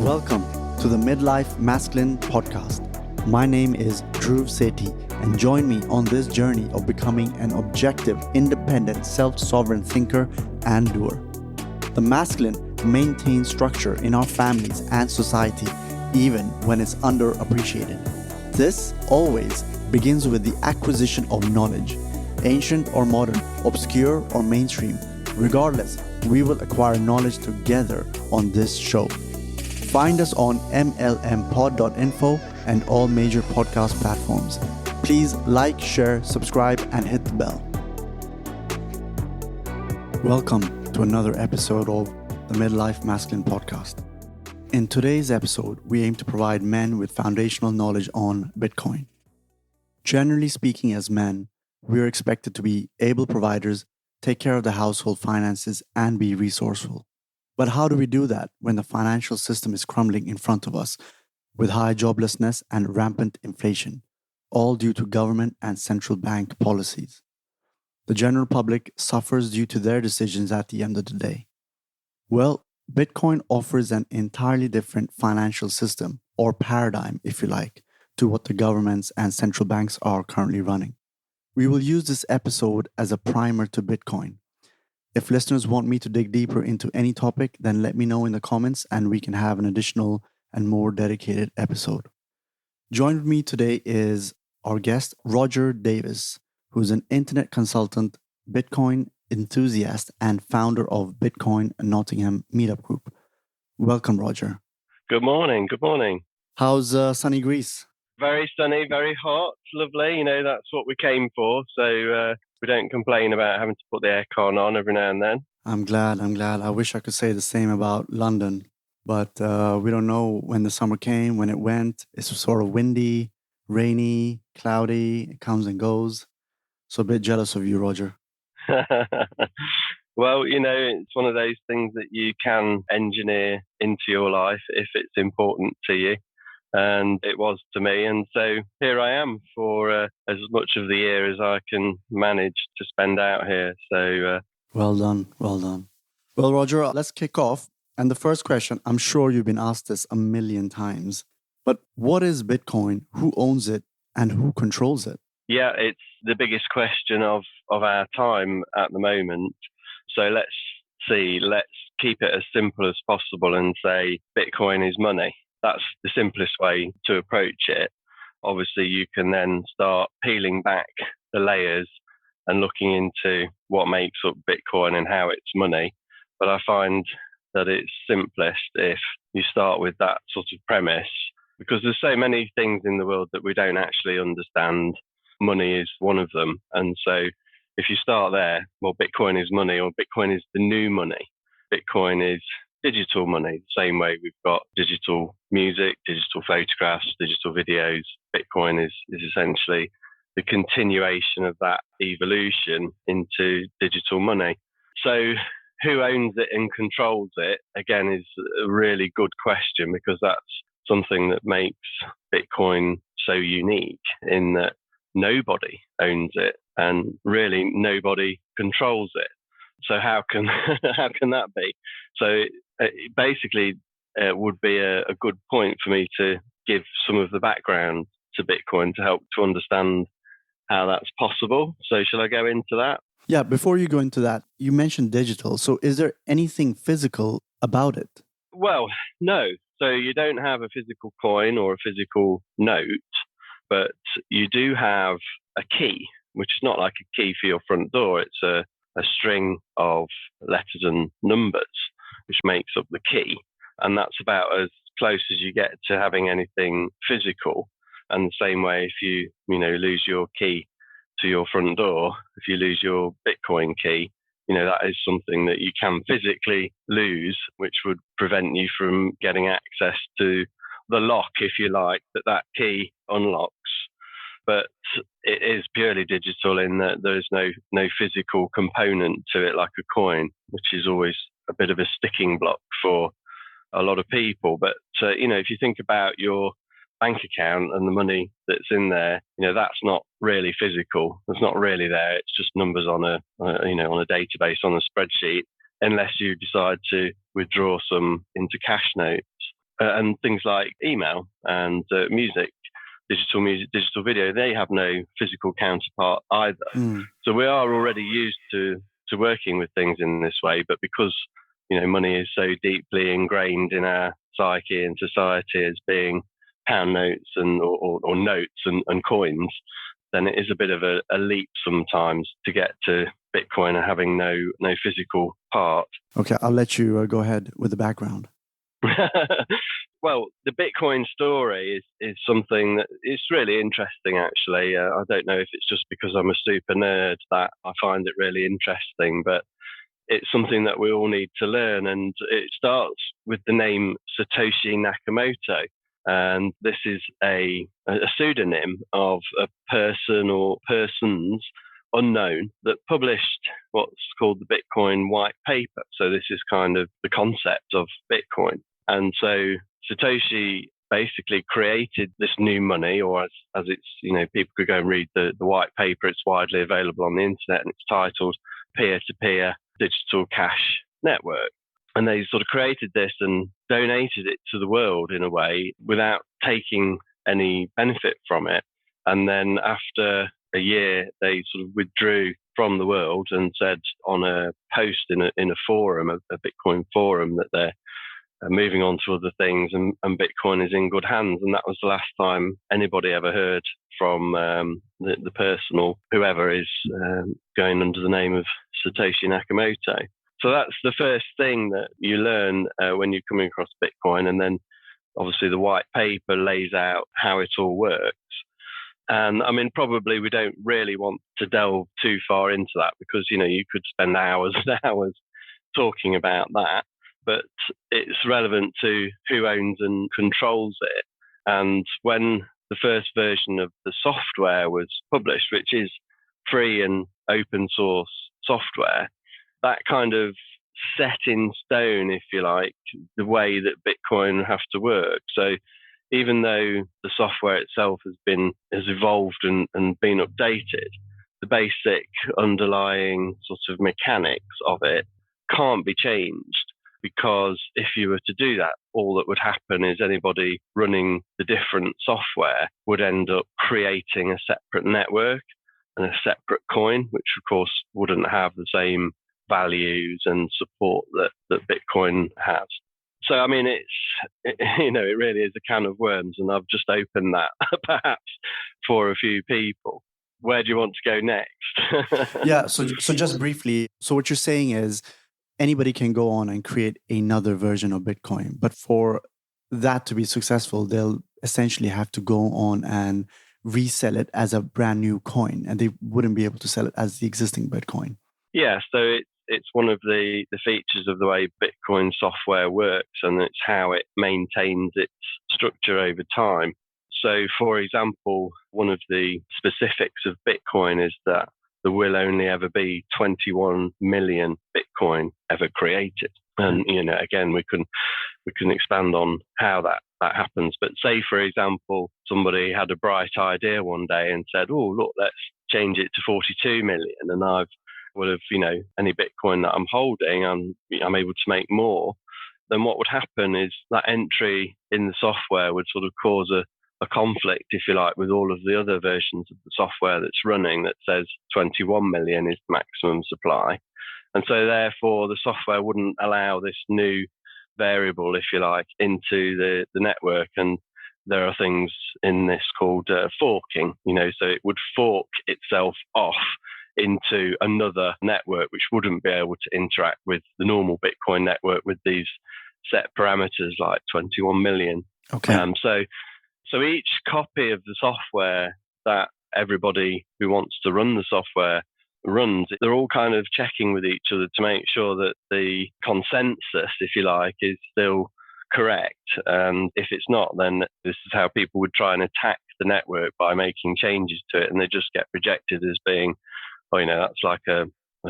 Welcome to the Midlife Masculine Podcast. My name is Dhruv Sethi, and join me on this journey of becoming an objective, independent, self-sovereign thinker and doer. The masculine maintains structure in our families and society, even when it's underappreciated. This always begins with the acquisition of knowledge, ancient or modern, obscure or mainstream. Regardless, we will acquire knowledge together on this show. Find us on mlmpod.info and all major podcast platforms. Please like, share, subscribe, and hit the bell. Welcome to another episode of the Midlife Masculine Podcast. In today's episode, we aim to provide men with foundational knowledge on Bitcoin. Generally speaking, as men, we are expected to be able providers, take care of the household finances, and be resourceful. But how do we do that when the financial system is crumbling in front of us with high joblessness and rampant inflation, all due to government and central bank policies? The general public suffers due to their decisions at the end of the day. Well, Bitcoin offers an entirely different financial system, or paradigm, if you like, to what the governments and central banks are currently running. We will use this episode as a primer to Bitcoin. If listeners want me to dig deeper into any topic, then let me know in the comments and we can have an additional and more dedicated episode. Joined with me today is our guest, Roger Davis, who's an internet consultant, Bitcoin enthusiast, and founder of Bitcoin Nottingham Meetup Group. Welcome, Roger. Good morning. Good morning. How's sunny Greece? Very sunny, very hot, lovely. You know, that's what we came for. So we don't complain about having to put the aircon on every now and then. I'm glad. I wish I could say the same about London, but we don't know when the summer came, when it went. It's sort of windy, rainy, cloudy. It comes and goes. So a bit jealous of you, Roger. Well, you know, it's one of those things that you can engineer into your life if it's important to you. And it was to me. And so here I am for as much of the year as I can manage to spend out here. So Well done. Well, Roger, let's kick off. And the first question, I'm sure you've been asked this a million times, but what is Bitcoin? Who owns it and who controls it? yeah, it's the biggest question of our time at the moment. So let's keep it as simple as possible and say Bitcoin is money. That's the simplest way to approach it. Obviously, you can then start peeling back the layers and looking into what makes up Bitcoin and how it's money. But I find that it's simplest if you start with that sort of premise, because there's so many things in the world that we don't actually understand. Money is one of them. And so if you start there, well, Bitcoin is money, or Bitcoin is the new money. Bitcoin is digital money, the same way we've got digital music, digital photographs, digital videos. Bitcoin is essentially the continuation of that evolution into digital money. So who owns it and controls it, again, is a really good question, because that's something that makes Bitcoin so unique, in that nobody owns it and really nobody controls it. So how can that be? So it basically would be a good point for me to give some of the background to Bitcoin to help to understand how that's possible. So shall I go into that? Yeah, before you go into that, you mentioned digital. So is there anything physical about it? Well, no. So you don't have a physical coin or a physical note, but you do have a key, which is not like a key for your front door. It's a string of letters and numbers, which makes up the key. And that's about as close as you get to having anything physical. And the same way, if you lose your key to your front door, if you lose your Bitcoin key, that is something that you can physically lose, which would prevent you from getting access to the lock, if you like, that key unlocks. But it is purely digital in that there's no physical component to it like a coin, which is always a bit of a sticking block for a lot of people. But, if you think about your bank account and the money that's in there, that's not really physical. It's not really there. It's just numbers on a database, on a spreadsheet, unless you decide to withdraw some into cash notes. and things like email and music, digital video, they have no physical counterpart either. So we are already used to working with things in this way, but because money is so deeply ingrained in our psyche and society as being pound notes or notes and coins, then it is a bit of a leap sometimes to get to Bitcoin and having no physical part. Okay, I'll let you go ahead with the background. Well, the Bitcoin story is something that is really interesting, actually. I don't know if it's just because I'm a super nerd that I find it really interesting, but it's something that we all need to learn. And it starts with the name Satoshi Nakamoto. And this is a pseudonym of a person or persons unknown that published what's called the Bitcoin white paper. So this is kind of the concept of Bitcoin. And so Satoshi basically created this new money, or as it's, people could go and read the white paper. It's widely available on the internet, and it's titled Peer-to-Peer Digital Cash Network. And they sort of created this and donated it to the world in a way without taking any benefit from it. And then after a year, they sort of withdrew from the world and said on a post in a forum, a Bitcoin forum, that they're moving on to other things and Bitcoin is in good hands. And that was the last time anybody ever heard from the person or whoever is going under the name of Satoshi Nakamoto. So that's the first thing that you learn when you're coming across Bitcoin. And then obviously the white paper lays out how it all works. And I mean, probably we don't really want to delve too far into that because, you could spend hours and hours talking about that. But it's relevant to who owns and controls it. And when the first version of the software was published, which is free and open source software, that kind of set in stone, if you like, the way that Bitcoin has to work. So even though the software itself has evolved and been updated, the basic underlying sort of mechanics of it can't be changed. Because if you were to do that, all that would happen is anybody running the different software would end up creating a separate network and a separate coin, which of course wouldn't have the same values and support that Bitcoin has. So, I mean, it really is a can of worms, and I've just opened that perhaps for a few people. Where do you want to go next? Yeah, so just briefly, so what you're saying is anybody can go on and create another version of Bitcoin, but for that to be successful, they'll essentially have to go on and resell it as a brand new coin, and they wouldn't be able to sell it as the existing Bitcoin. Yeah, so it's one of the features of the way Bitcoin software works, and it's how it maintains its structure over time. So, for example, one of the specifics of Bitcoin is that there will only ever be 21 million Bitcoin ever created. And, again, we can expand on how that happens. But say, for example, somebody had a bright idea one day and said, oh, look, let's change it to 42 million. And I would have, any Bitcoin that I'm holding, I'm able to make more. Then what would happen is that entry in the software would sort of cause a conflict, if you like, with all of the other versions of the software that's running that says 21 million is the maximum supply. And so therefore the software wouldn't allow this new variable, if you like, into the network. And there are things in this called forking, so it would fork itself off into another network, which wouldn't be able to interact with the normal Bitcoin network with these set parameters like 21 million. Okay. So each copy of the software that everybody who wants to run the software runs, they're all kind of checking with each other to make sure that the consensus, if you like, is still correct. And if it's not, then this is how people would try and attack the network by making changes to it. And they just get rejected as being, that's like a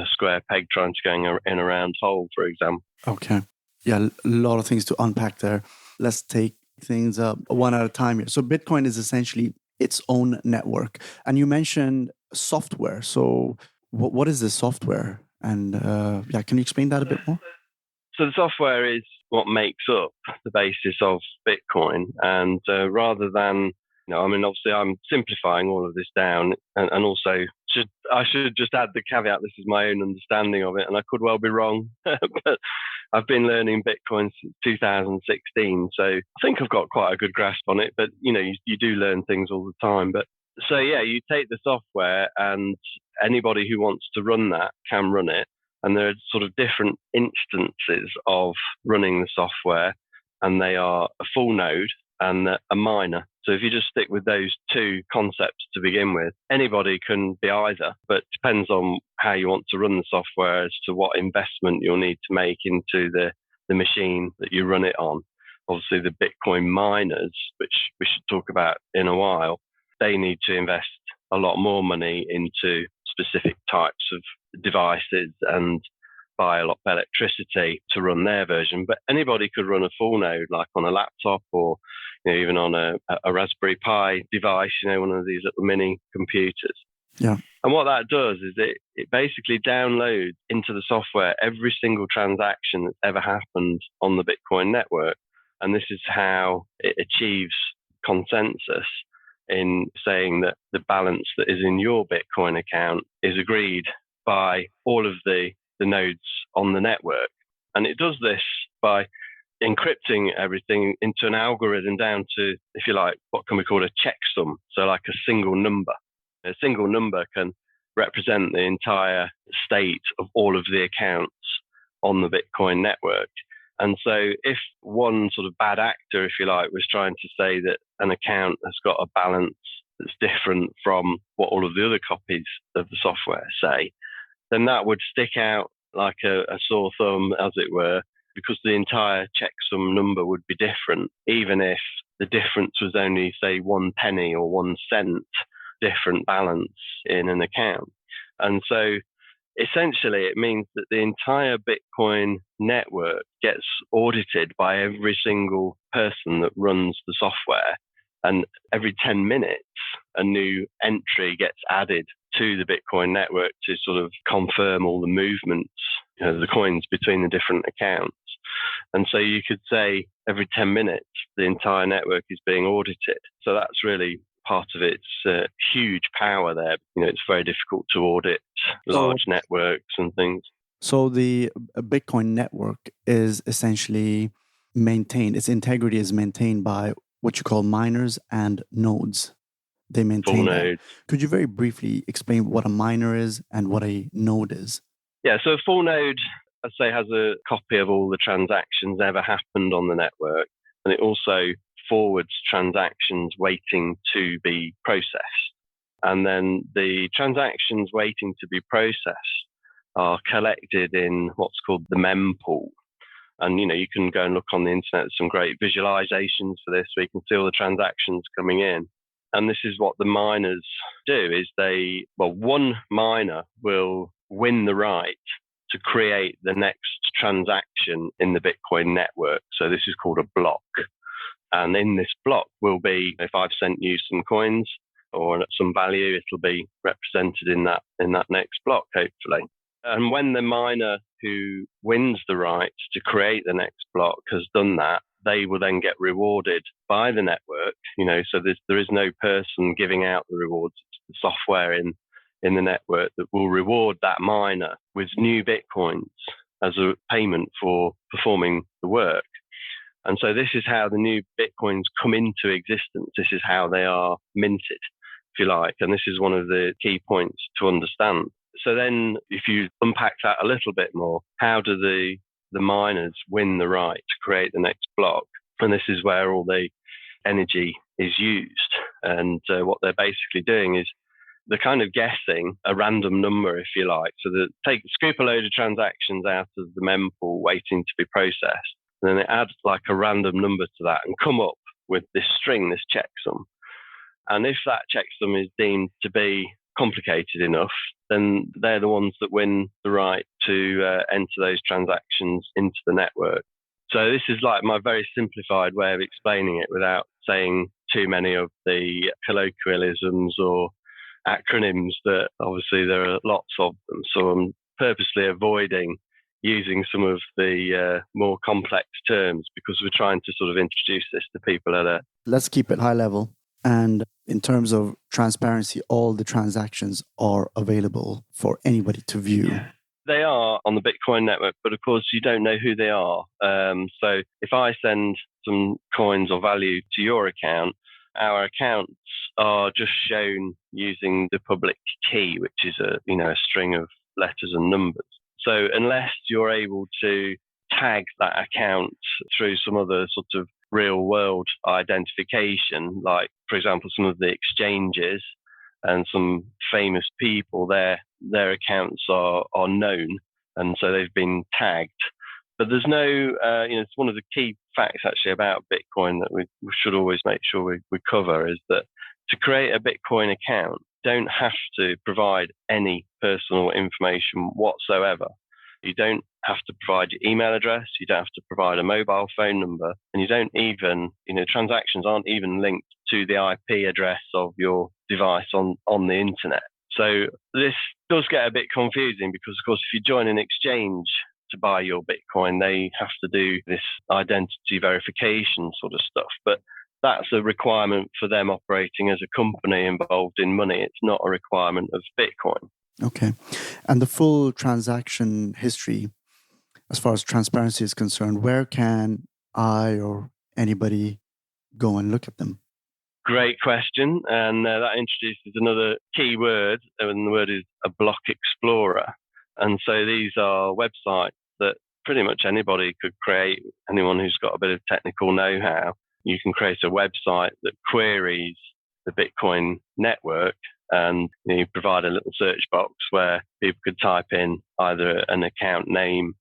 square peg trying to go in a round hole, for example. Okay. Yeah, a lot of things to unpack there. Let's take things up one at a time here. So Bitcoin is essentially its own network. And you mentioned software. So what is this software? And can you explain that a bit more? So the software is what makes up the basis of Bitcoin. And rather than, obviously I'm simplifying all of this down, and also I should just add the caveat, this is my own understanding of it, and I could well be wrong, but I've been learning Bitcoin since 2016, so I think I've got quite a good grasp on it, but you do learn things all the time. But so yeah, you take the software and anybody who wants to run that can run it. And there are sort of different instances of running the software, and they are a full node and a miner. So if you just stick with those two concepts to begin with, anybody can be either, but it depends on how you want to run the software as to what investment you'll need to make into the machine that you run it on. Obviously, the Bitcoin miners, which we should talk about in a while, they need to invest a lot more money into specific types of devices and buy a lot of electricity to run their version. But anybody could run a full node, like on a laptop or even on a Raspberry Pi device, one of these little mini computers. Yeah. And what that does is it basically downloads into the software every single transaction that's ever happened on the Bitcoin network. And this is how it achieves consensus in saying that the balance that is in your Bitcoin account is agreed by all of the nodes on the network. And it does this by encrypting everything into an algorithm down to, if you like, what can be called a checksum. So like a single number. A single number can represent the entire state of all of the accounts on the Bitcoin network. And so if one sort of bad actor, if you like, was trying to say that an account has got a balance that's different from what all of the other copies of the software say, then that would stick out like a sore thumb, as it were, because the entire checksum number would be different, even if the difference was only, say, 1 penny or 1 cent different balance in an account. And so essentially, it means that the entire Bitcoin network gets audited by every single person that runs the software. And every 10 minutes, a new entry gets added to the Bitcoin network to sort of confirm all the movements, the coins between the different accounts. And so you could say every 10 minutes, the entire network is being audited. So that's really part of its huge power there. It's very difficult to audit large networks and things. So the Bitcoin network is essentially maintained, its integrity is maintained by what you call miners and nodes. They maintain full that. node. Could you very briefly explain what a miner is and what a node is? Yeah, so a full node, I'd say, has a copy of all the transactions ever happened on the network. And it also forwards transactions waiting to be processed. And then the transactions waiting to be processed are collected in what's called the mempool. And, you can go and look on the internet. There's some great visualizations for this, where you can see all the transactions coming in. And this is what the miners do, is one miner will win the right to create the next transaction in the Bitcoin network. So this is called a block. And in this block will be, if I've sent you some coins or some value, it'll be represented in that next block, hopefully. And when the miner who wins the right to create the next block has done that, they will then get rewarded by the network. So there is no person giving out the rewards. It's the software in the network that will reward that miner with new Bitcoins as a payment for performing the work. And so this is how the new Bitcoins come into existence. This is how they are minted, if you like. And this is one of the key points to understand. So then if you unpack that a little bit more, how do the miners win the right to create the next block? And this is where all the energy is used. And what they're basically doing is they're kind of guessing a random number, if you like. So they scoop a load of transactions out of the mempool waiting to be processed. And then they add like a random number to that and come up with this string, this checksum. And if that checksum is deemed to be complicated enough, then they're the ones that win the right to enter those transactions into the network. So this is like my very simplified way of explaining it without saying too many of the colloquialisms or acronyms that obviously there are lots of them. So I'm purposely avoiding using some of the more complex terms because we're trying to sort of introduce this to people at a... Let's keep it high level. And in terms of transparency, all the transactions are available for anybody to view. Yeah. They are on the Bitcoin network, but of course you don't know who they are. So if I send some coins or value to your account, our accounts are just shown using the public key, which is a string of letters and numbers. So unless you're able to tag that account through some other sort of real world identification, like, for example, some of the exchanges and some famous people, their accounts are known, and so they've been tagged. But there's no, it's one of the key facts actually about Bitcoin that we should always make sure we cover is that to create a Bitcoin account, don't have to provide any personal information whatsoever. You don't have to provide your email address, you don't have to provide a mobile phone number, and you don't even, transactions aren't even linked to the IP address of your device on the internet. So this does get a bit confusing because, of course, if you join an exchange to buy your Bitcoin, they have to do this identity verification sort of stuff. But that's a requirement for them operating as a company involved in money. It's not a requirement of Bitcoin. Okay. And the full transaction history, as far as transparency is concerned, where can I or anybody go and look at them? Great question. And that introduces another key word, and the word is a block explorer. And so these are websites that pretty much anybody could create, anyone who's got a bit of technical know-how. You can create a website that queries the Bitcoin network, and you provide a little search box where people could type in either an account name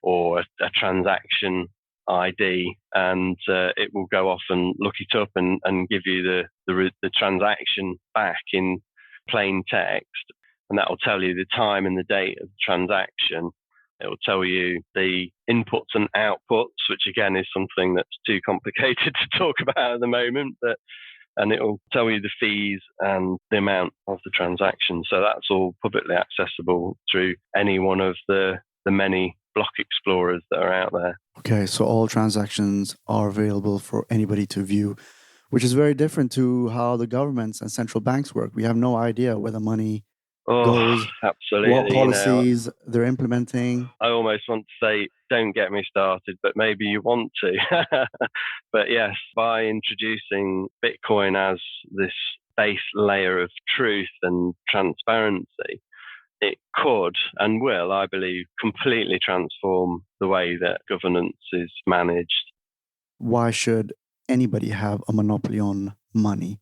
or a transaction ID, and it will go off and look it up and give you the transaction back in plain text. And that will tell you the time and the date of the transaction. It will tell you the inputs and outputs, which again is something that's too complicated to talk about at the moment, and it will tell you the fees and the amount of the transaction. So that's all publicly accessible through any one of the many block explorers that are out there. Okay, so all transactions are available for anybody to view, which is very different to how the governments and central banks work. We have no idea where the money goes, absolutely, what policies they're implementing. I almost want to say, don't get me started, but maybe you want to. But yes, by introducing Bitcoin as this base layer of truth and transparency, it could and will, I believe, completely transform the way that governance is managed. Why should anybody have a monopoly on money?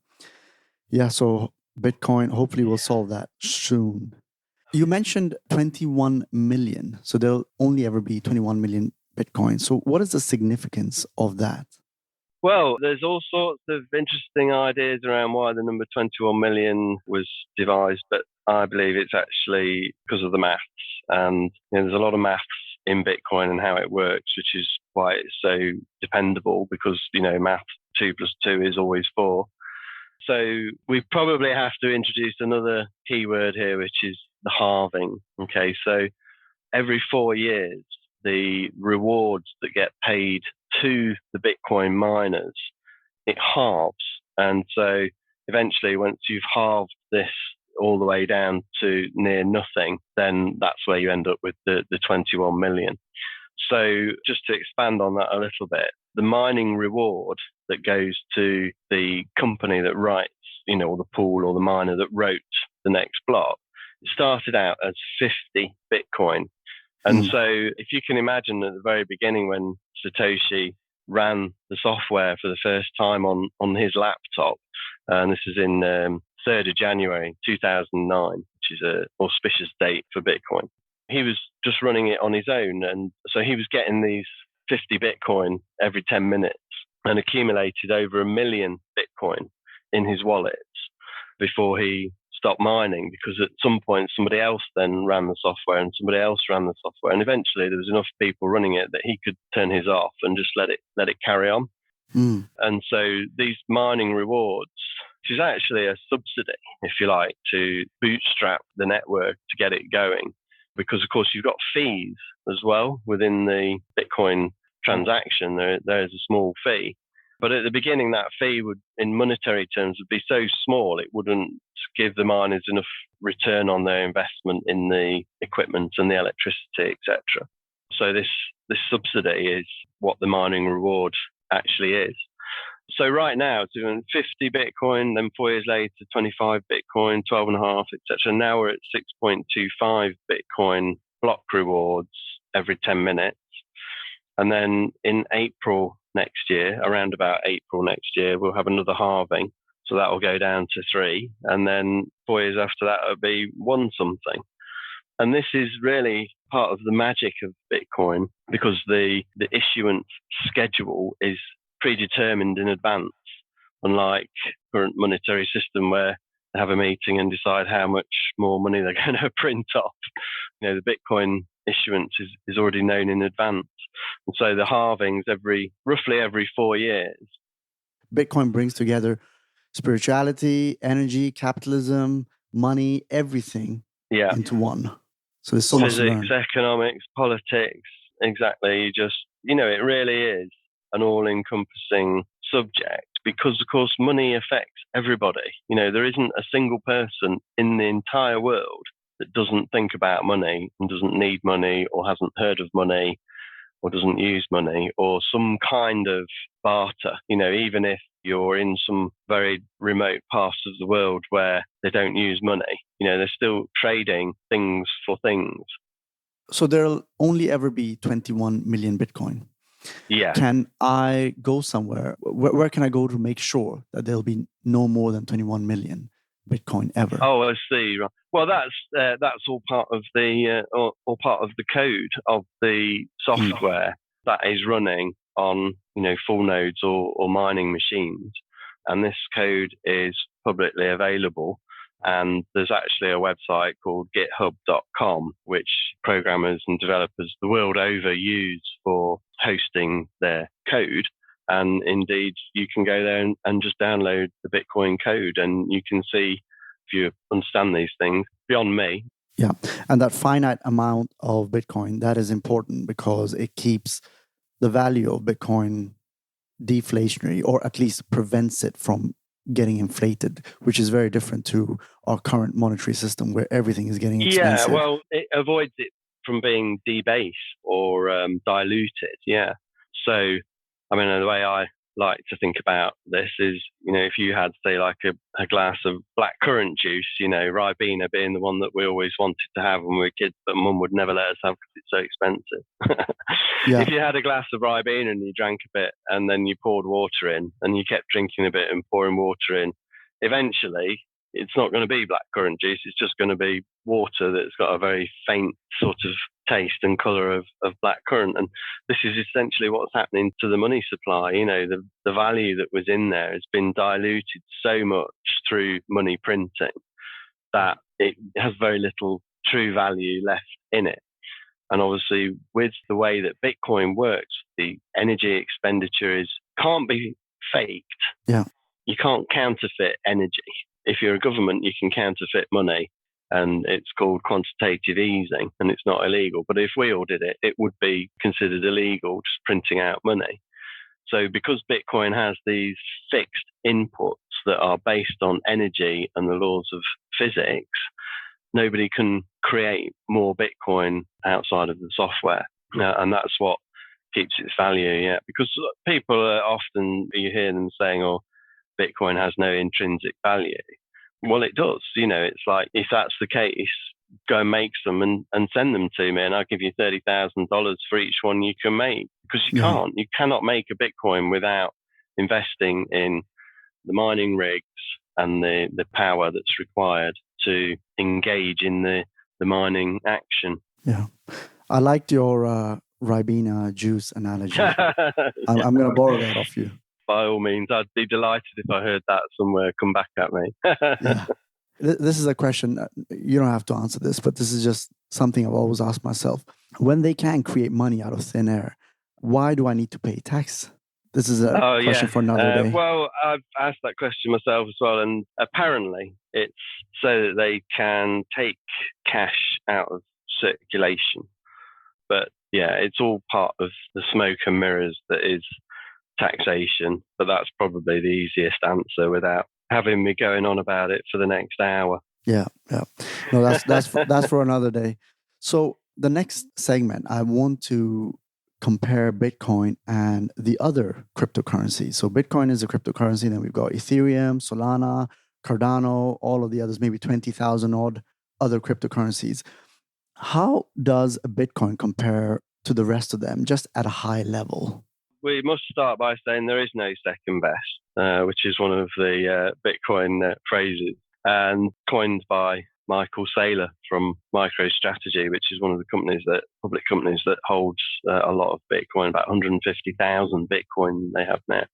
Yeah, so Bitcoin hopefully will solve that soon. You mentioned 21 million, so there'll only ever be 21 million Bitcoin. So what is the significance of that? Well, there's all sorts of interesting ideas around why the number 21 million was devised, but I believe it's actually because of the maths. And there's a lot of maths in Bitcoin and how it works, which is why it's so dependable because, math 2 + 2 is always 4. So we probably have to introduce another keyword here, which is the halving. Okay, so every 4 years, the rewards that get paid to the Bitcoin miners, it halves. And so eventually, once you've halved this all the way down to near nothing, then that's where you end up with the 21 million. So just to expand on that a little bit, the mining reward that goes to the company that writes, or the pool or the miner that wrote the next block, it started out as 50 Bitcoin. And so if you can imagine at the very beginning when Satoshi ran the software for the first time on his laptop, and this is in 3rd of January 2009, which is an auspicious date for Bitcoin. He was just running it on his own. And so he was getting these 50 Bitcoin every 10 minutes and accumulated over 1 million Bitcoin in his wallets before he stopped mining, because at some point somebody else then ran the software and somebody else ran the software. And eventually there was enough people running it that he could turn his off and just let it carry on. And so these mining rewards, which is actually a subsidy, if you like, to bootstrap the network to get it going, because, of course, you've got fees as well within the Bitcoin transaction. There's a small fee. But at the beginning, that fee would, in monetary terms, would be so small, it wouldn't give the miners enough return on their investment in the equipment and the electricity, etc. So this subsidy is what the mining reward actually is. So right now, it's doing 50 Bitcoin, then 4 years later, 25 Bitcoin, 12.5, etc. Now we're at 6.25 Bitcoin block rewards every 10 minutes. And then in April next year, around about April next year, we'll have another halving. So that will go down to 3. And then 4 years after that, it'll be 1 something. And this is really part of the magic of Bitcoin, because the issuance schedule is predetermined in advance, unlike current monetary system where they have a meeting and decide how much more money they're going to print off. The Bitcoin issuance is already known in advance. And so the halvings roughly every 4 years. Bitcoin brings together spirituality, energy, capitalism, money, everything into one. So there's so much to learn. Physics, economics, politics, exactly. It really is an all-encompassing subject, because, of course, money affects everybody. There isn't a single person in the entire world that doesn't think about money and doesn't need money or hasn't heard of money or doesn't use money or some kind of barter. Even if you're in some very remote parts of the world where they don't use money, they're still trading things for things. So there'll only ever be 21 million Bitcoin. Yeah. Can I go somewhere? Where can I go to make sure that there'll be no more than 21 million Bitcoin ever? Oh, I see. Well, that's all part of the all part of the code of the software that is running on full nodes or mining machines, and this code is publicly available. And there's actually a website called github.com, which programmers and developers the world over use for hosting their code. And indeed, you can go there and just download the Bitcoin code, and you can see if you understand these things beyond me. Yeah. And that finite amount of Bitcoin, that is important because it keeps the value of Bitcoin deflationary, or at least prevents it from getting inflated, which is very different to our current monetary system where everything is getting expensive. Yeah, well, it avoids it from being debased or diluted. Yeah. So, the way I like to think about this is, if you had, say, like a glass of blackcurrant juice, Ribena being the one that we always wanted to have when we were kids, but Mum would never let us have because it's so expensive. Yeah. If you had a glass of Ribena and you drank a bit and then you poured water in and you kept drinking a bit and pouring water in, eventually it's not going to be blackcurrant juice. It's just going to be water that's got a very faint sort of taste and colour of blackcurrant. And this is essentially what's happening to the money supply. The value that was in there has been diluted so much through money printing that it has very little true value left in it. And obviously, with the way that Bitcoin works, the energy expenditure can't be faked. Yeah. You can't counterfeit energy. If you're a government, you can counterfeit money, and it's called quantitative easing, and it's not illegal. But if we all did it, it would be considered illegal, just printing out money. So because Bitcoin has these fixed inputs that are based on energy and the laws of physics, nobody can create more Bitcoin outside of the software. And that's what keeps its value, yeah. Because people often, you hear them saying, oh, Bitcoin has no intrinsic value. Well, it does. It's like, if that's the case, go and make some and send them to me, and I'll give you $30,000 for each one you can make. Because you cannot make a Bitcoin without investing in the mining rigs and the power that's required to engage in the mining action. Yeah. I liked your Ribena juice analogy. I'm going to borrow that off you. By all means, I'd be delighted if I heard that somewhere come back at me. Yeah. This is a question, you don't have to answer this, but this is just something I've always asked myself. When they can create money out of thin air, why do I need to pay tax? This is a question for another day. Well, I've asked that question myself as well, and apparently it's so that they can take cash out of circulation. But yeah, it's all part of the smoke and mirrors that is taxation. But that's probably the easiest answer without having me going on about it for the next hour. Yeah. No, that's for another day. So the next segment, I want to compare Bitcoin and the other cryptocurrencies. So Bitcoin is a cryptocurrency, then we've got Ethereum, Solana, Cardano, all of the others, maybe 20,000 odd other cryptocurrencies. How does Bitcoin compare to the rest of them, just at a high level? We must start by saying there is no second best, which is one of the Bitcoin phrases, and coined by Michael Saylor from MicroStrategy, which is one of the public companies that holds a lot of Bitcoin, about 150,000 Bitcoin they have now.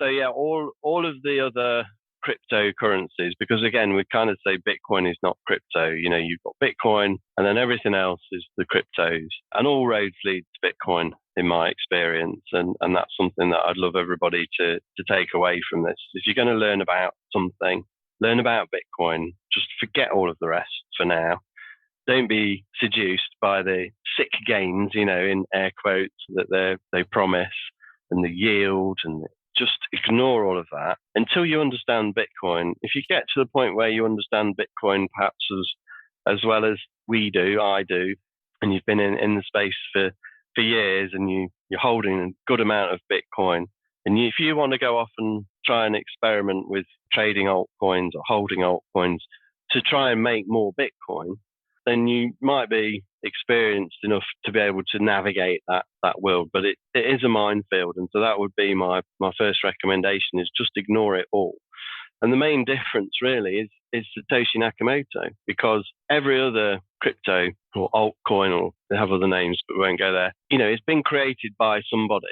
So yeah, all of the other cryptocurrencies, because again, we kind of say Bitcoin is not crypto. You've got Bitcoin and then everything else is the cryptos, and all roads lead to Bitcoin in my experience. And that's something that I'd love everybody to take away from this. If you're going to learn about something, learn about Bitcoin, just forget all of the rest for now. Don't be seduced by the sick gains, in air quotes, that they promise, and the yield, and just ignore all of that until you understand Bitcoin. If you get to the point where you understand Bitcoin perhaps as well as I do, and you've been in the space for years, and you're holding a good amount of Bitcoin, and if you want to go off and try and experiment with trading altcoins or holding altcoins to try and make more Bitcoin, then you might be experienced enough to be able to navigate that world. But it is a minefield. And so that would be my first recommendation, is just ignore it all. And the main difference really is Satoshi Nakamoto, because every other crypto or altcoin, or they have other names, but we won't go there, it's been created by somebody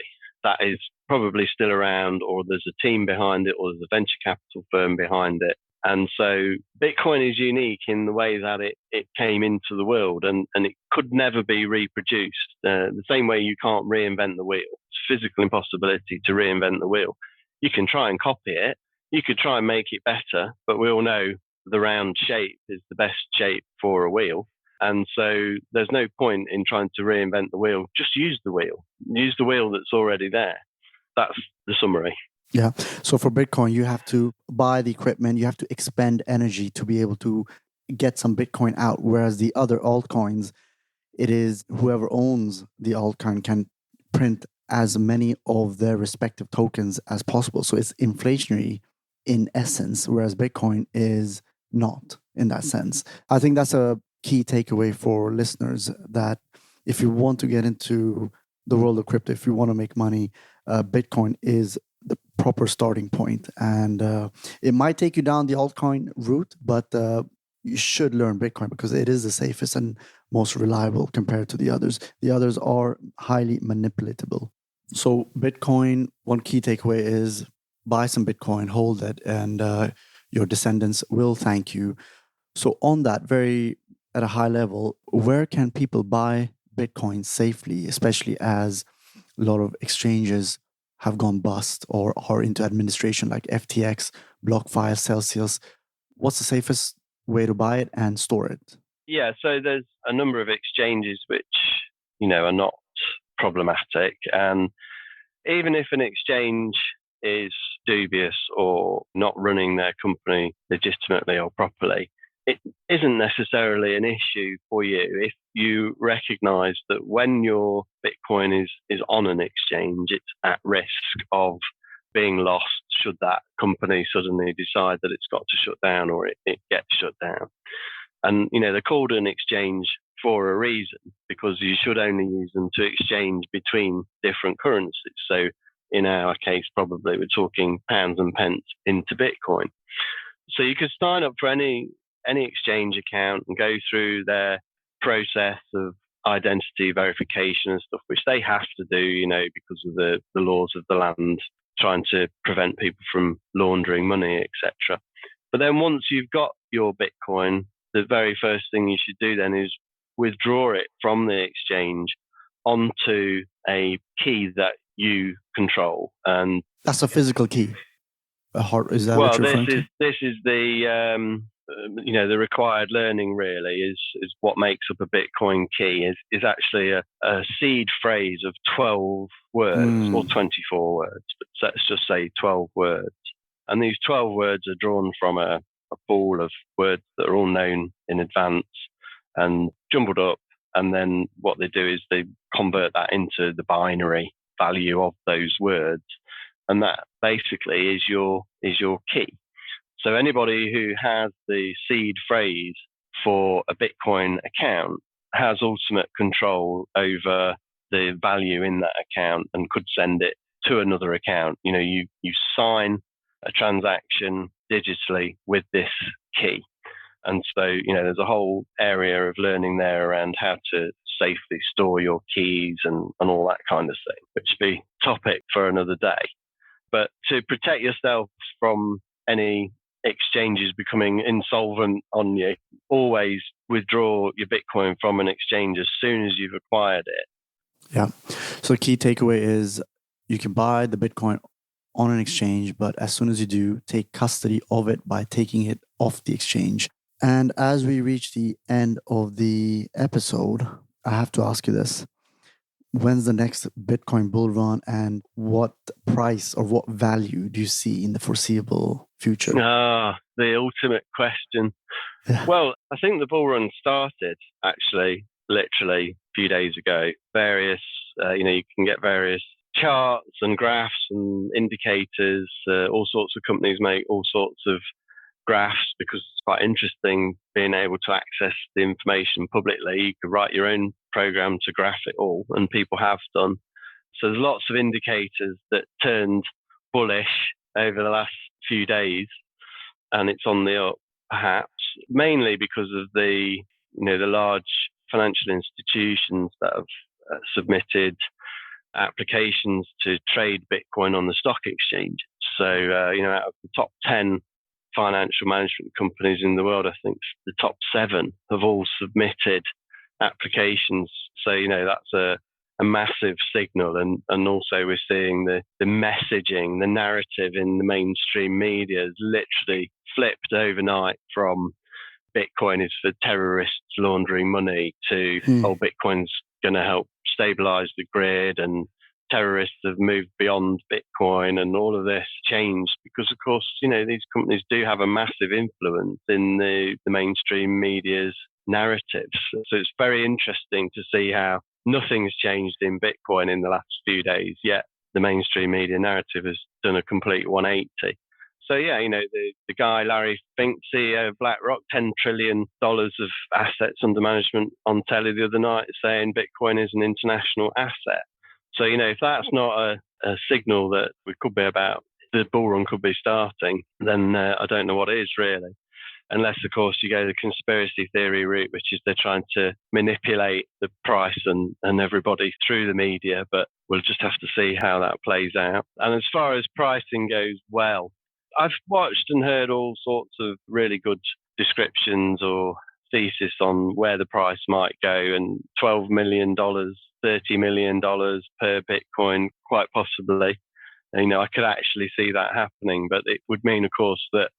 that is probably still around, or there's a team behind it, or there's a venture capital firm behind it. And so Bitcoin is unique in the way that it came into the world, and it could never be reproduced. The same way you can't reinvent the wheel. It's a physical impossibility to reinvent the wheel. You can try and copy it. You could try and make it better, but we all know the round shape is the best shape for a wheel. And so there's no point in trying to reinvent the wheel. Just use the wheel. Use the wheel that's already there. That's the summary. Yeah. So for Bitcoin, you have to buy the equipment, you have to expend energy to be able to get some Bitcoin out. Whereas the other altcoins, it is whoever owns the altcoin can print as many of their respective tokens as possible. So it's inflationary in essence, whereas Bitcoin is not in that sense. I think that's a key takeaway for listeners, that if you want to get into the world of crypto, if you want to make money, Bitcoin is the proper starting point. And it might take you down the altcoin route, but you should learn Bitcoin because it is the safest and most reliable compared to the others. The others are highly manipulatable. So Bitcoin, one key takeaway is buy some Bitcoin, hold it, and your descendants will thank you. So on that, very at a high level, where can people buy Bitcoin safely, especially as a lot of exchanges have gone bust or are into administration, like FTX, BlockFi, Celsius? What's the safest way to buy it and store it? Yeah, so there's a number of exchanges which, are not problematic. And even if an exchange is dubious or not running their company legitimately or properly, it isn't necessarily an issue for you if you recognize that when your Bitcoin is on an exchange, it's at risk of being lost should that company suddenly decide that it's got to shut down, or it gets shut down. And, they're called an exchange for a reason, because you should only use them to exchange between different currencies. So in our case, probably we're talking pounds and pence into Bitcoin. So you could sign up for any exchange account and go through their process of identity verification and stuff, which they have to do, because of the laws of the land, trying to prevent people from laundering money, etc. But then once you've got your Bitcoin, the very first thing you should do then is withdraw it from the exchange onto a key that you control. And that's a physical key. Is that what you're referring to? This is the the required learning really is what makes up a Bitcoin key is actually a seed phrase of 12 words or 24 words, but let's just say 12 words. And these 12 words are drawn from a pool of words that are all known in advance and jumbled up. And then what they do is they convert that into the binary value of those words. And that basically is your key. So anybody who has the seed phrase for a Bitcoin account has ultimate control over the value in that account and could send it to another account. You sign a transaction digitally with this key. And so, there's a whole area of learning there around how to safely store your keys and all that kind of thing, which would be topic for another day. But to protect yourself from any exchanges becoming insolvent on you, always withdraw your Bitcoin from an exchange as soon as you've acquired it. Yeah. So the key takeaway is you can buy the Bitcoin on an exchange, but as soon as you do, take custody of it by taking it off the exchange. And as we reach the end of the episode, I have to ask you this. When's the next Bitcoin bull run, and what price or what value do you see in the foreseeable future? The ultimate question. Yeah. Well, I think the bull run started actually literally a few days ago. Various, you can get various charts and graphs and indicators. All sorts of companies make all sorts of graphs because it's quite interesting being able to access the information publicly. You could write your own program to graph it all, and people have done. So there's lots of indicators that turned bullish over the last few days, and it's on the up, perhaps, mainly because of the large financial institutions that have submitted applications to trade Bitcoin on the stock exchange. So, out of the top 10 financial management companies in the world, I think the top 7 have all submitted applications. So, that's a massive signal. And also we're seeing the messaging, the narrative in the mainstream media has literally flipped overnight from Bitcoin is for terrorists laundering money to, Bitcoin's going to help stabilize the grid, and terrorists have moved beyond Bitcoin, and all of this changed because, of course, these companies do have a massive influence in the mainstream media's narratives. So it's very interesting to see how nothing's changed in Bitcoin in the last few days, yet the mainstream media narrative has done a complete 180. So, the guy, Larry Fink, CEO of BlackRock, $10 trillion of assets under management on telly the other night saying Bitcoin is an international asset. So, if that's not a signal that we could be about, the bull run could be starting, then I don't know what is really. Unless, of course, you go the conspiracy theory route, which is they're trying to manipulate the price and everybody through the media. But we'll just have to see how that plays out. And as far as pricing goes, well, I've watched and heard all sorts of really good descriptions or thesis on where the price might go, and $12 million, $30 million per Bitcoin, quite possibly. I could actually see that happening, but it would mean, of course, that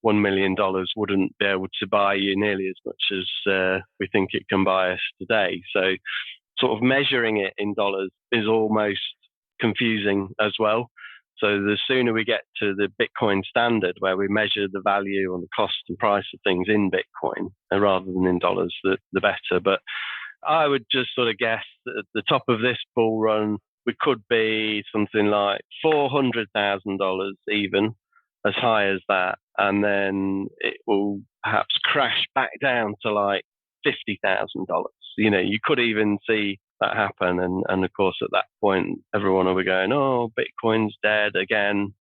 $1 million wouldn't be able to buy you nearly as much as we think it can buy us today. So sort of measuring it in dollars is almost confusing as well. So the sooner we get to the Bitcoin standard, where we measure the value and the cost and price of things in Bitcoin rather than in dollars, the better. But I would just sort of guess that at the top of this bull run, we could be something like $400,000 even, as high as that. And then it will perhaps crash back down to like $50,000. You could even see that happen. And of course, at that point, everyone will be going, oh, Bitcoin's dead again.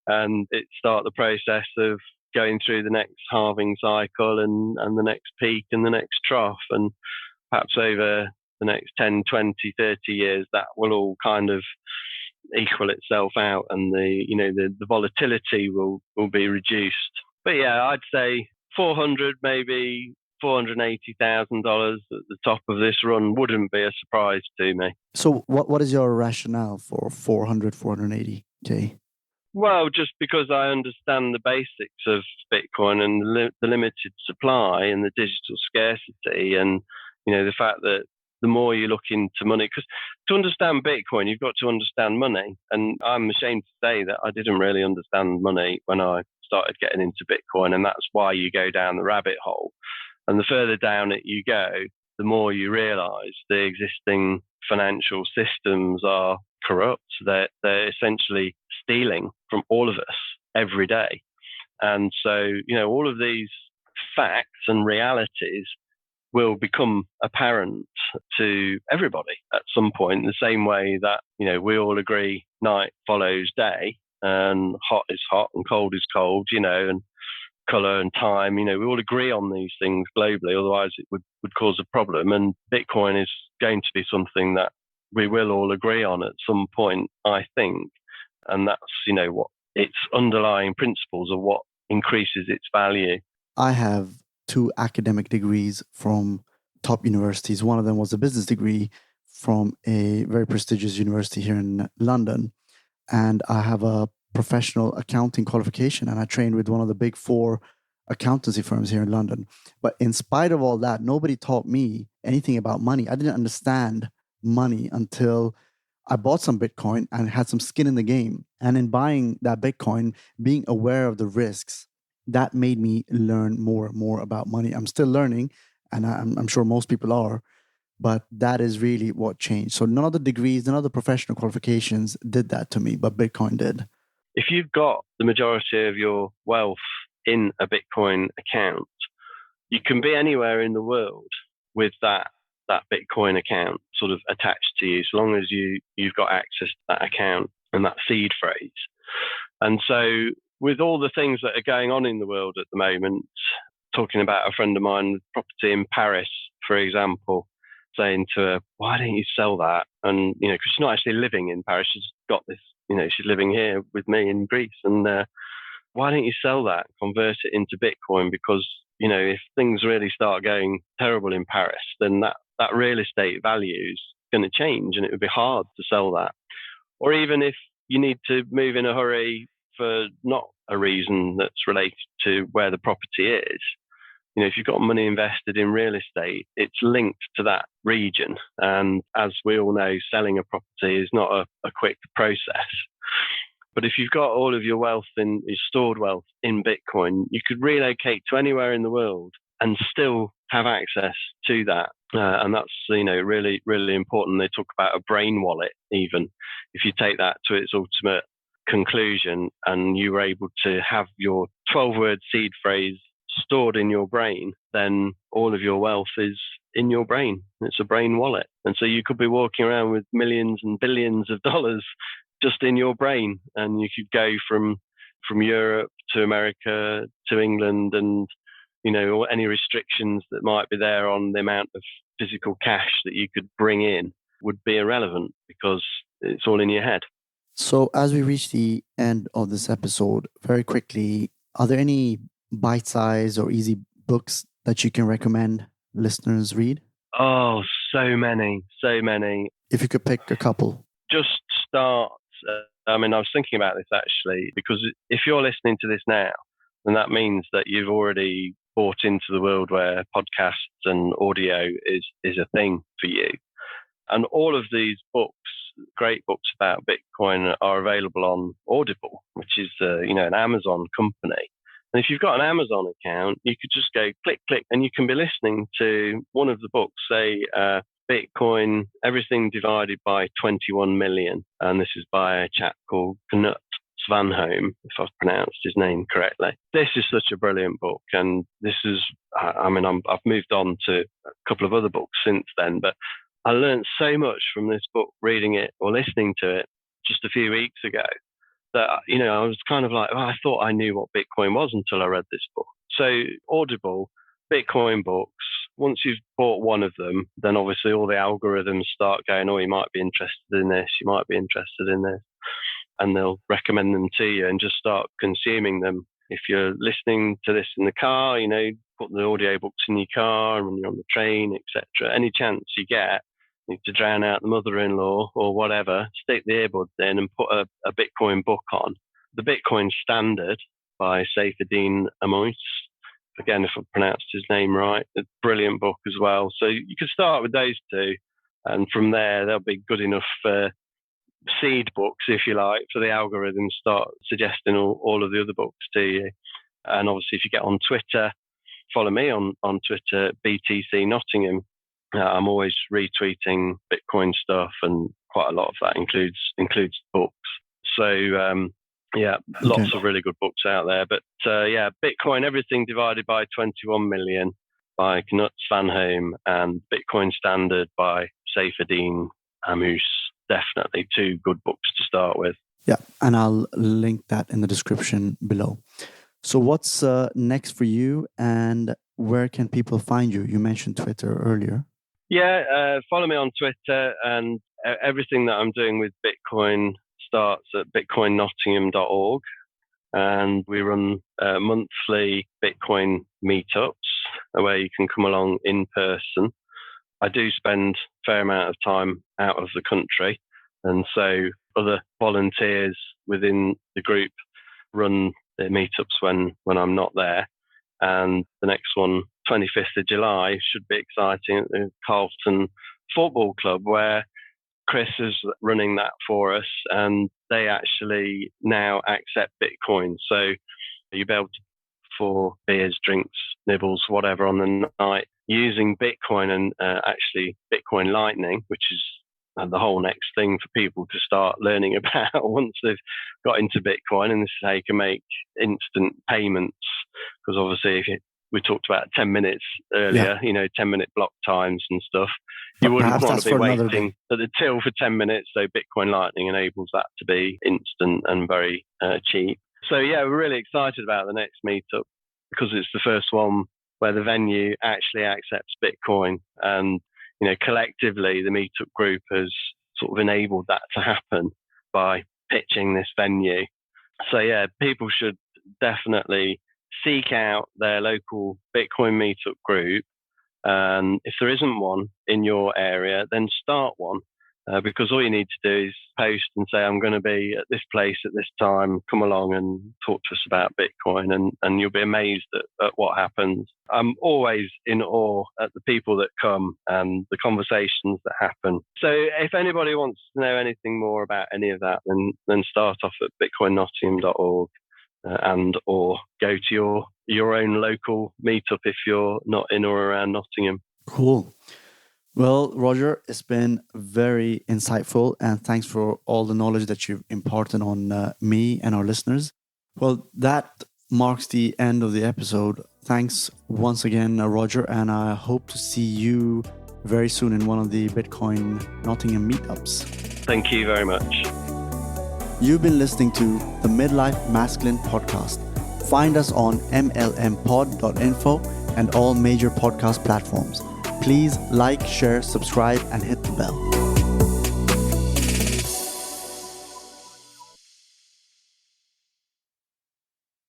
And it start the process of going through the next halving cycle and the next peak and the next trough. And perhaps over the next 10, 20, 30 years, that will all kind of equal itself out, and the volatility will be reduced. But yeah, I'd say 400, maybe $480,000 at the top of this run wouldn't be a surprise to me. So what is your rationale for 480K? Well, just because I understand the basics of Bitcoin and the limited supply and the digital scarcity, and the fact that the more you look into money, because to understand Bitcoin, you've got to understand money. And I'm ashamed to say that I didn't really understand money when I started getting into Bitcoin, and that's why you go down the rabbit hole. And the further down it you go, the more you realise the existing financial systems are corrupt. They're essentially stealing from all of us every day. And so, all of these facts and realities will become apparent to everybody at some point, in the same way that, we all agree night follows day, and hot is hot and cold is cold, and color and time, we all agree on these things globally, otherwise it would cause a problem. And Bitcoin is going to be something that we will all agree on at some point, I think. And that's, what its underlying principles are what increases its value. I have 2 academic degrees from top universities. One of them was a business degree from a very prestigious university here in London. And I have a professional accounting qualification, and I trained with one of the big 4 accountancy firms here in London. But in spite of all that, nobody taught me anything about money. I didn't understand money until I bought some Bitcoin and had some skin in the game. And in buying that Bitcoin, being aware of the risks, that made me learn more and more about money. I'm still learning, and I'm sure most people are, but that is really what changed. So none of the degrees, none of the professional qualifications did that to me, but Bitcoin did. If you've got the majority of your wealth in a Bitcoin account, you can be anywhere in the world with that Bitcoin account sort of attached to you, so long as you've got access to that account and that seed phrase. And so with all the things that are going on in the world at the moment, talking about a friend of mine with property in Paris, for example, saying to her, why don't you sell that? And, because she's not actually living in Paris, she's got this, she's living here with me in Greece. And why don't you sell that, convert it into Bitcoin? Because, if things really start going terrible in Paris, then that real estate value is going to change, and it would be hard to sell that. Or even if you need to move in a hurry for not a reason that's related to where the property is, if you've got money invested in real estate, it's linked to that region. And as we all know, selling a property is not a quick process. But if you've got all of your wealth your stored wealth in Bitcoin, you could relocate to anywhere in the world and still have access to that. And that's, really, really important. They talk about a brain wallet, even if you take that to its ultimate conclusion, and you were able to have your 12-word seed phrase stored in your brain, then all of your wealth is in your brain. It's a brain wallet. And so you could be walking around with millions and billions of dollars just in your brain, and you could go from Europe to America to England, and any restrictions that might be there on the amount of physical cash that you could bring in would be irrelevant, because it's all in your head. So as we reach the end of this episode, very quickly, are there any bite-sized or easy books that you can recommend listeners read? Oh, so many. If you could pick a couple. Just start. I was thinking about this actually, because if you're listening to this now, then that means that you've already bought into the world where podcasts and audio is a thing for you. And all of these books, great books about Bitcoin, are available on Audible, which is an Amazon company. And if you've got an Amazon account, you could just go click, and you can be listening to one of the books, say Bitcoin, Everything Divided by 21 Million. And this is by a chap called Knut Svanholm, if I've pronounced his name correctly. This is such a brilliant book. And this is, I've moved on to a couple of other books since then, but I learned so much from this book, reading it or listening to it just a few weeks ago, that, I was kind of like, I thought I knew what Bitcoin was until I read this book. So Audible, Bitcoin books, once you've bought one of them, then obviously all the algorithms start going, oh, you might be interested in this, you might be interested in this. And they'll recommend them to you, and just start consuming them. If you're listening to this in the car, put the audiobooks in your car, and when you're on the train, etc. Any chance you get, to drown out the mother-in-law or whatever, stick the earbuds in and put a Bitcoin book on, The Bitcoin Standard by Saifedean Amois. Again, if I pronounced his name right, a brilliant book as well. So you could start with those two, and from there they'll be good enough seed books, if you like, for the algorithms start suggesting all of the other books to you. And obviously, if you get on Twitter, follow me on Twitter, BTC Nottingham. I'm always retweeting Bitcoin stuff, and quite a lot of that includes books. So lots of really good books out there. But Bitcoin, Everything Divided by 21 Million by Knut Svanholm, and Bitcoin Standard by Saifedean Amois. Definitely two good books to start with. Yeah, and I'll link that in the description below. So what's next for you, and where can people find you? You mentioned Twitter earlier. Yeah, follow me on Twitter, and everything that I'm doing with Bitcoin starts at bitcoinnottingham.org, and we run monthly Bitcoin meetups where you can come along in person. I do spend a fair amount of time out of the country, and so other volunteers within the group run the meetups when I'm not there. And the next one, 25th of July, should be exciting at the Carlton Football Club, where Chris is running that for us, and they actually now accept Bitcoin. So you'll be able to, for beers, drinks, nibbles, whatever on the night, using Bitcoin, and actually Bitcoin Lightning, which is the whole next thing for people to start learning about once they've got into Bitcoin. And this is how you can make instant payments, because obviously we talked about 10 minutes earlier, 10-minute block times and stuff. You wouldn't want to be waiting at the till for 10 minutes. So Bitcoin Lightning enables that to be instant and very cheap. So yeah, we're really excited about the next meetup, because it's the first one where the venue actually accepts Bitcoin. And, collectively, the meetup group has sort of enabled that to happen by pitching this venue. So yeah, people should definitely seek out their local Bitcoin meetup group. And if there isn't one in your area, then start one, because all you need to do is post and say, I'm going to be at this place at this time, come along and talk to us about Bitcoin, and you'll be amazed at what happens. I'm always in awe at the people that come and the conversations that happen. So if anybody wants to know anything more about any of that, then start off at bitcoinnottingham.org. Or go to your own local meetup if you're not in or around Nottingham. Cool. Well, Roger, it's been very insightful, and thanks for all the knowledge that you've imparted on me and our listeners. Well, that marks the end of the episode. Thanks once again, Roger, and I hope to see you very soon in one of the Bitcoin Nottingham meetups. Thank you very much. You've been listening to the Midlife Masculine Podcast. Find us on mlmpod.info and all major podcast platforms. Please like, share, subscribe, and hit the bell.